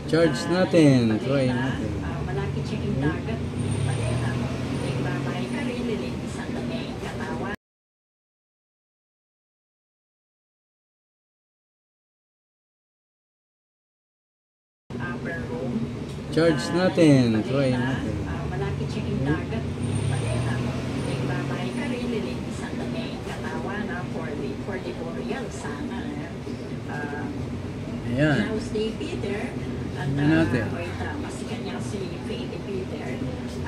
Charge natin. Try natin. Malapit siya yung dagat. Nagbabay ka rin, nilinisan na niya yung katawan. Upper room. Charge natin. Try natin. Malapit siya yung dagat. Nagbabay ka rin, nilinisan na niya yung katawan for the burial sana. Ayan. Now, stay Peter. At natin. mas kanya si Fade Peter.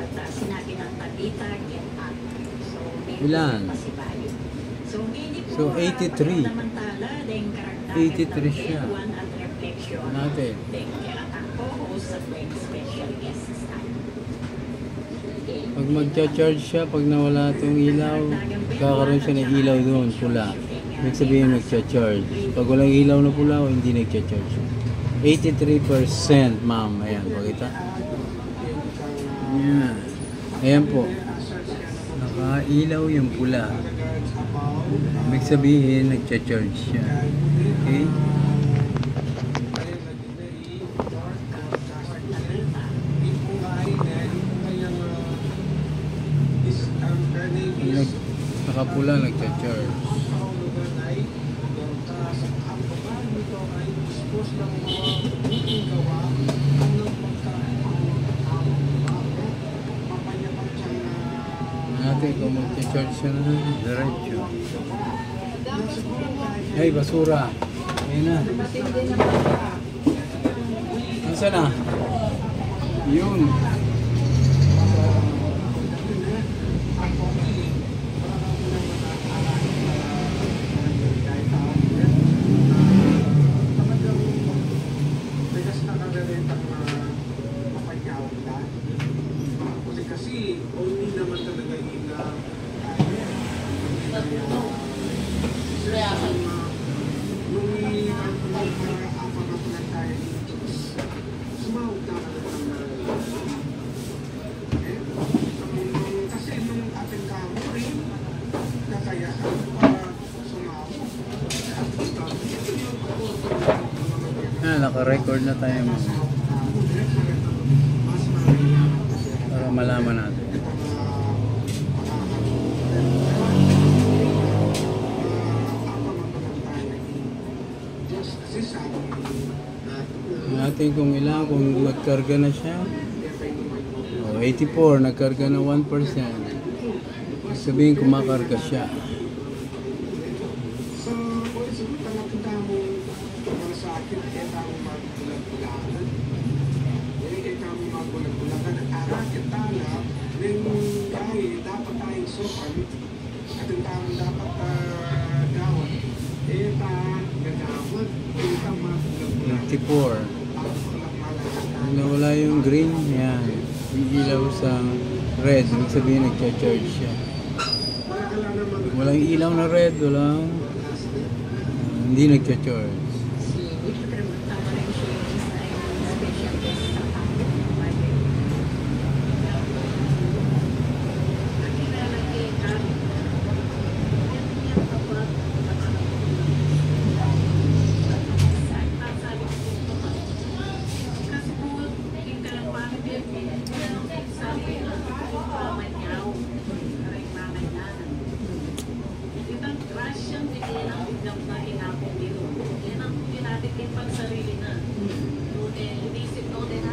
At sinabi ng Tabita, get up. So, ilan? So, 83. 83 siya. Natin. Pag magcha-charge siya, pag nawala itong ilaw, kakaroon siya ng ilaw doon, pula. Ibig sabihin magcha-charge. Pag walang ilaw na pula, hindi nagcha-charge. 83%, ma'am. Ayan, pakita. Ayan. Ayan po. Nakailaw yung pula. Ibig sabihin, nagcha-charge siya. Okay? Nakapula, nagcha-charge. Natin kung mag-charge siya na diretso. Hey, basura. Ayun na. Nasaan na? Yun. Naka-record na tayo mga para malaman natin. Natin kung ilang, kung nagkarga na siya. 84, nagkarga na 1%. Sabihin kumakarga siya. Nawala yung green, yan. Ilaw sa red, ibig sabihin nagcha-charge siya. Walang ilaw na red, walang hindi nagcha-charge.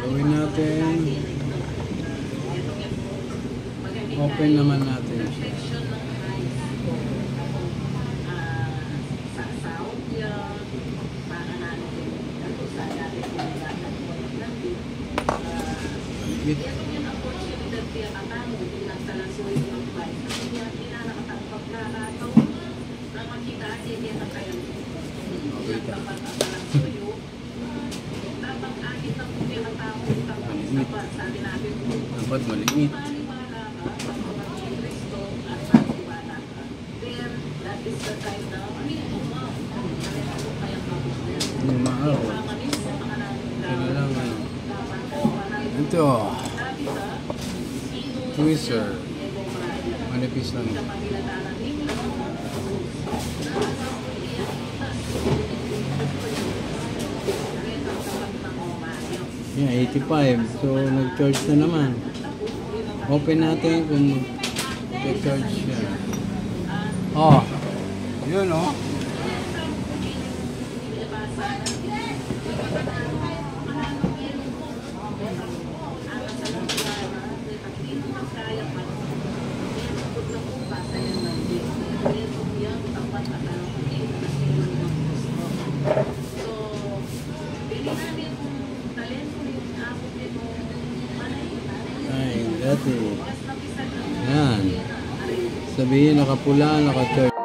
Gawin natin. Open naman natin siya. Dapat maliit. Mahal. Kailangan ano. Ito. Twister. Manipis lang. Yan, 85. So, nag-charge na naman. Open natin kung mag-charge siya. Oh, yun oh. Ay, dati. Yan. Sabihin nakapula, naka-charge.